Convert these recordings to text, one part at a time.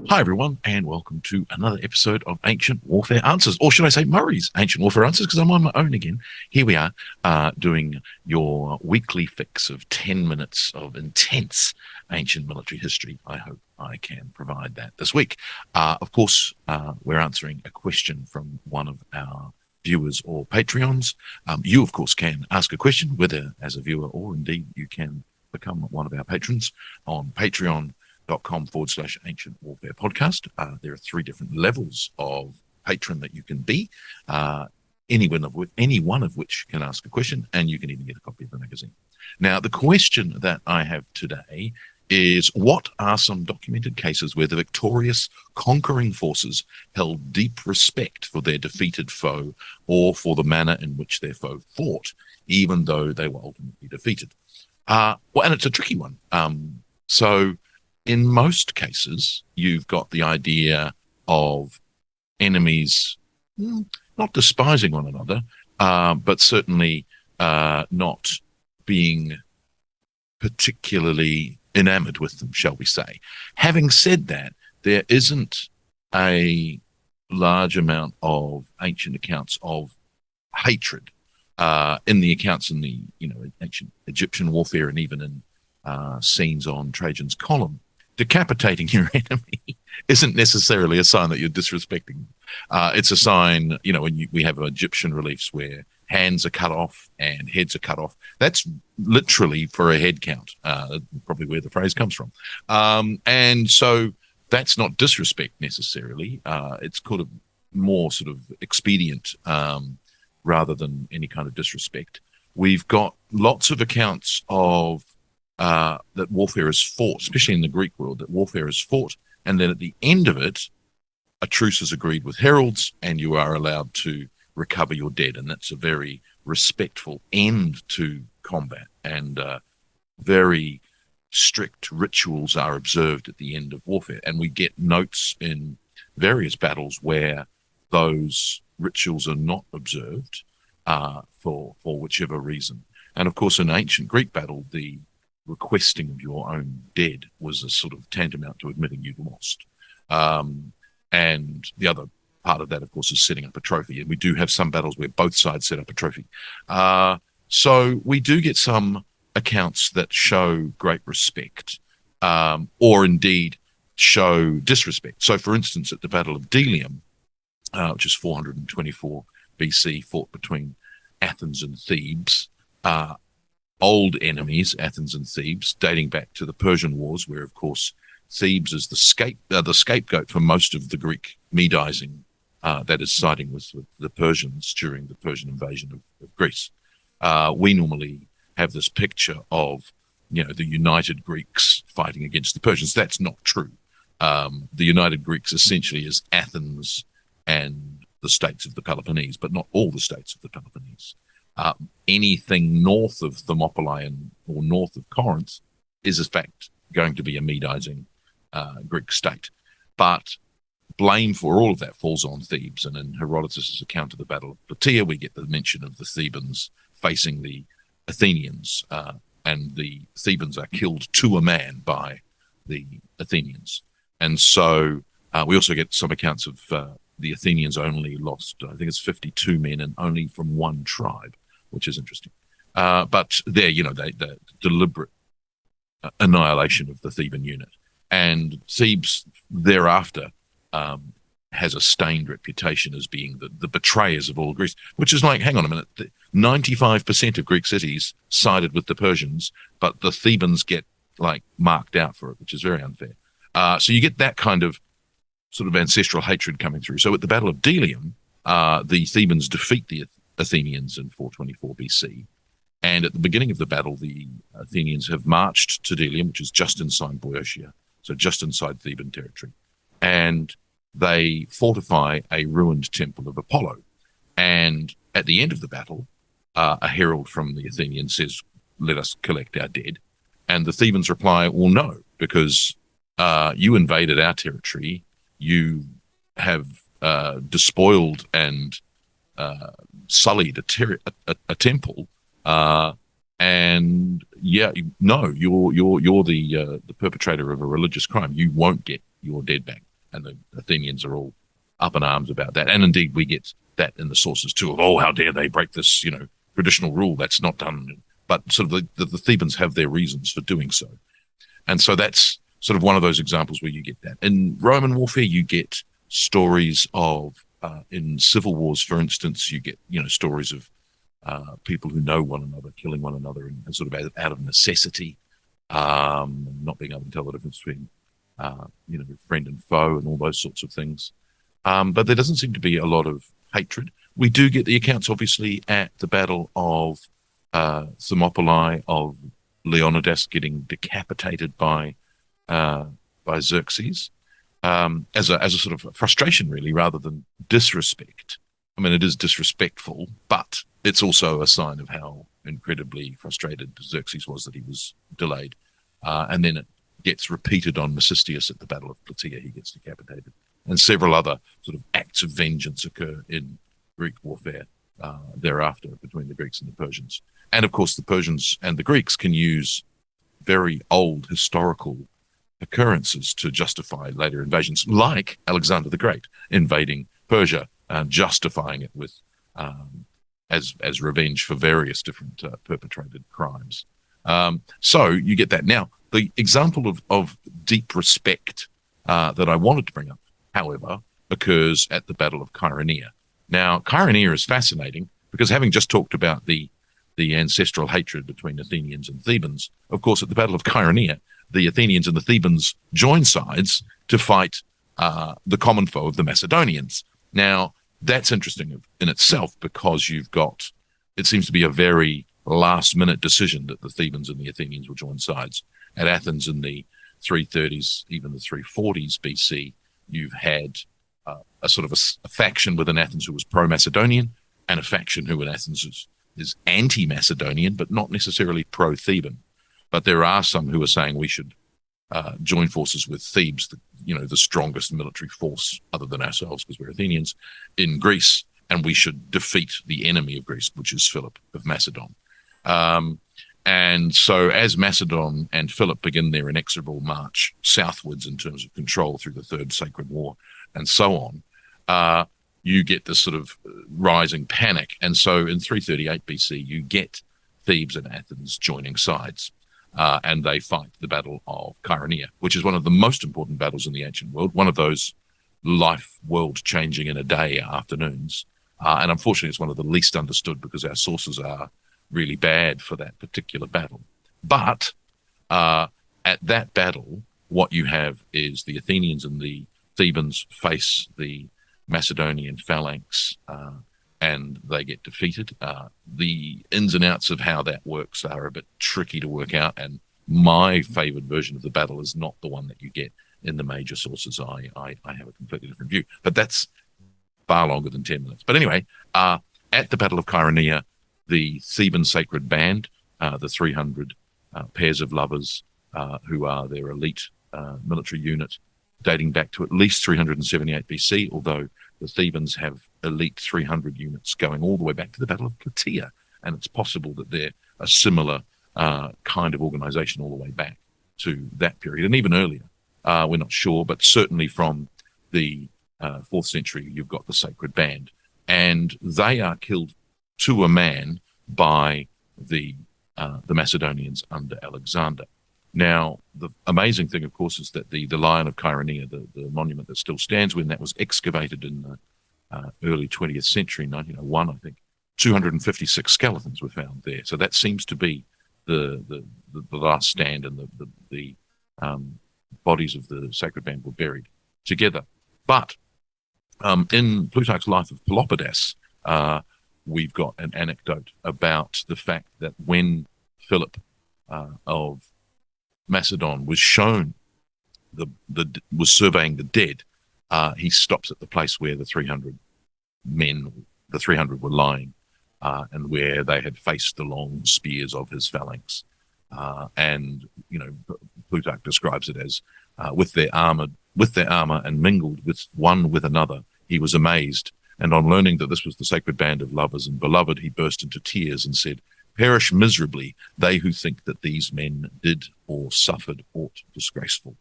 Hi, everyone, and welcome to another episode of Ancient Warfare Answers, or should I say Murray's Ancient Warfare Answers, because I'm on my own again. Here we are doing your weekly fix of 10 minutes of intense ancient military history. I hope I can provide that this week. Of course, we're answering a question from one of our viewers or Patreons. You, of course, can ask a question, whether as a viewer or indeed you can become one of our patrons on patreon.com/ancient warfare podcast. There are three different levels of patron that you can be, any one of which can ask a question, and you can even get a copy of the magazine. Now, the question that I have today is, what are some documented cases where the victorious conquering forces held deep respect for their defeated foe or for the manner in which their foe fought, even though they were ultimately defeated? Well, and it's a tricky one. So in most cases, you've got the idea of enemies not despising one another, but certainly not being particularly enamored with them, shall we say. Having said that, there isn't a large amount of ancient accounts of hatred in the accounts in the ancient Egyptian warfare, and even in scenes on Trajan's column. Decapitating your enemy isn't necessarily a sign that you're disrespecting them. It's a sign, when we have Egyptian reliefs where hands are cut off and heads are cut off. That's literally for a head count, probably where the phrase comes from. And so that's not disrespect necessarily. It's kind of more sort of expedient rather than any kind of disrespect. We've got lots of accounts of that warfare is fought, especially in the Greek world, that warfare is fought, and then at the end of it, a truce is agreed with heralds, and you are allowed to recover your dead. And that's a very respectful end to combat, and very strict rituals are observed at the end of warfare. And we get notes in various battles where those rituals are not observed for whichever reason. And of course, in ancient Greek battle, the requesting of your own dead was a sort of tantamount to admitting you'd lost. And the other part of that, of course, is setting up a trophy. And we do have some battles where both sides set up a trophy. So we do get some accounts that show great respect, or indeed show disrespect. So, for instance, at the Battle of Delium, which is 424 BC, fought between Athens and Thebes, old enemies, Athens and Thebes, dating back to the Persian Wars, where, of course, Thebes is the scapegoat for most of the Greek Medizing that is siding with the Persians during the Persian invasion of Greece. We normally have this picture of, the united Greeks fighting against the Persians. That's not true. The united Greeks essentially is Athens and the states of the Peloponnese, but not all the states of the Peloponnese. Anything north of Thermopylae or north of Corinth is, in fact, going to be a Medizing Greek state. But blame for all of that falls on Thebes. And in Herodotus' account of the Battle of Plataea, we get the mention of the Thebans facing the Athenians, and the Thebans are killed to a man by the Athenians. And so we also get some accounts of the Athenians only lost, I think it's 52 men, and only from one tribe, which is interesting. But there, the deliberate annihilation of the Theban unit. And Thebes thereafter has a stained reputation as being the betrayers of all Greece, which is like, hang on a minute, 95% of Greek cities sided with the Persians, but the Thebans get marked out for it, which is very unfair. So you get that kind of sort of ancestral hatred coming through. So at the Battle of Delium, the Thebans defeat the Athenians in 424 BC. And at the beginning of the battle, the Athenians have marched to Delium, which is just inside Boeotia, so just inside Theban territory. And they fortify a ruined temple of Apollo. And at the end of the battle, a herald from the Athenians says, "Let us collect our dead." And the Thebans reply, "Well, no, because you invaded our territory. You have despoiled and sullied a temple, and you're the perpetrator of a religious crime. You won't get your dead back." and the Athenians are all up in arms about that. And indeed, we get that in the sources too. Of, oh, how dare they break this, traditional rule? That's not done. But sort of the Thebans have their reasons for doing so. And so that's sort of one of those examples where you get that. In Roman warfare, you get stories of, in civil wars, for instance, you get, stories of people who know one another, killing one another, and sort of out of necessity, not being able to tell the difference between, friend and foe and all those sorts of things. But there doesn't seem to be a lot of hatred. We do get the accounts, obviously, at the Battle of Thermopylae, of Leonidas getting decapitated by Xerxes, as a sort of frustration, really, rather than disrespect. I mean, it is disrespectful, but it's also a sign of how incredibly frustrated Xerxes was that he was delayed. And then it gets repeated on Mecistius at the Battle of Plataea. He gets decapitated. And several other sort of acts of vengeance occur in Greek warfare thereafter between the Greeks and the Persians. And of course, the Persians and the Greeks can use very old historical occurrences to justify later invasions, like Alexander the Great invading Persia, justifying it with as revenge for various different perpetrated crimes. So you get that. Now, the example of deep respect that I wanted to bring up, however, occurs at the Battle of Chaeronea. Now, Chaeronea is fascinating because, having just talked about the ancestral hatred between Athenians and Thebans, of course, at the Battle of Chaeronea, the Athenians and the Thebans join sides to fight the common foe of the Macedonians. Now, that's interesting in itself because it seems to be a very last-minute decision that the Thebans and the Athenians will join sides. At Athens in the 330s, even the 340s BC, you've had a sort of a faction within Athens who was pro-Macedonian, and a faction who in Athens is anti-Macedonian, but not necessarily pro-Theban. But there are some who are saying we should join forces with Thebes, the strongest military force other than ourselves, because we're Athenians, in Greece, and we should defeat the enemy of Greece, which is Philip of Macedon. And so as Macedon and Philip begin their inexorable march southwards in terms of control through the Third Sacred War and so on, you get this sort of rising panic. And so in 338 BC, you get Thebes and Athens joining sides, and they fight the Battle of Chaeronea, which is one of the most important battles in the ancient world, one of those life world-changing in a day afternoons. And unfortunately, it's one of the least understood because our sources are really bad for that particular battle. But at that battle, what you have is the Athenians and the Thebans face the Macedonian phalanx, and they get defeated. The ins and outs of how that works are a bit tricky to work out, and my favored version of the battle is not the one that you get in the major sources. I have a completely different view, but that's far longer than 10 minutes. But anyway, at the Battle of Chaeronea, the Theban Sacred Band, the 300 pairs of lovers who are their elite military unit, dating back to at least 378 BC, although the Thebans have elite 300 units going all the way back to the Battle of Plataea. And it's possible that they're a similar kind of organization all the way back to that period, and even earlier. We're not sure, but certainly from the 4th century, you've got the Sacred Band. And they are killed to a man by the Macedonians under Alexander. Now, the amazing thing, of course, is that the Lion of Chaeronea, the monument that still stands, when that was excavated in the early 20th century, 1901, I think, 256 skeletons were found there. So that seems to be the last stand, and the bodies of the Sacred Band were buried together. But in Plutarch's Life of Pelopidas, we've got an anecdote about the fact that when Philip of Macedon was shown was surveying the dead, he stops at the place where the 300 were lying, and where they had faced the long spears of his phalanx. And Plutarch describes it as with their armor and mingled with one with another, he was amazed. And on learning that this was the Sacred Band of lovers and beloved, he burst into tears and said, "Perish miserably they who think that these men did or suffered aught disgraceful."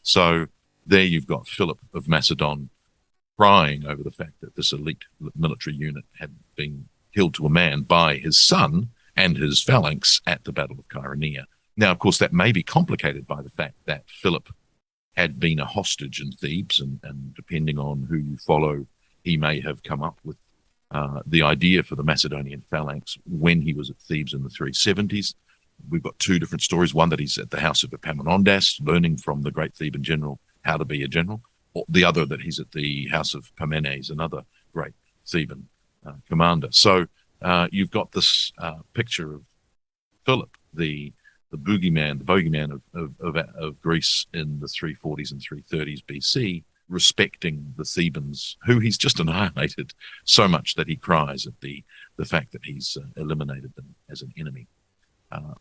So there you've got Philip of Macedon crying over the fact that this elite military unit had been killed to a man by his son and his phalanx at the Battle of Chaeronea. Now, of course, that may be complicated by the fact that Philip had been a hostage in Thebes, and depending on who you follow, he may have come up with the idea for the Macedonian phalanx when he was at Thebes in the 370s. We've got two different stories. One that he's at the house of Epaminondas, learning from the great Theban general how to be a general. Or the other that he's at the house of Parmenes, another great Theban commander. So you've got this picture of Philip, the bogeyman of Greece in the 340s and 330s BC, respecting the Thebans, who he's just annihilated so much that he cries at the fact that he's eliminated them as an enemy.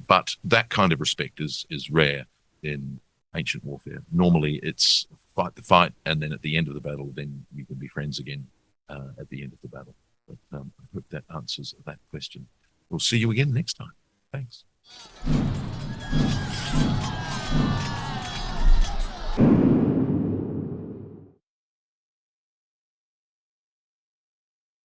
But that kind of respect is rare in ancient warfare. Normally it's fight the fight, and then at the end of the battle, then you can be friends again at the end of the battle. But I hope that answers that question. We'll see you again next time. Thanks.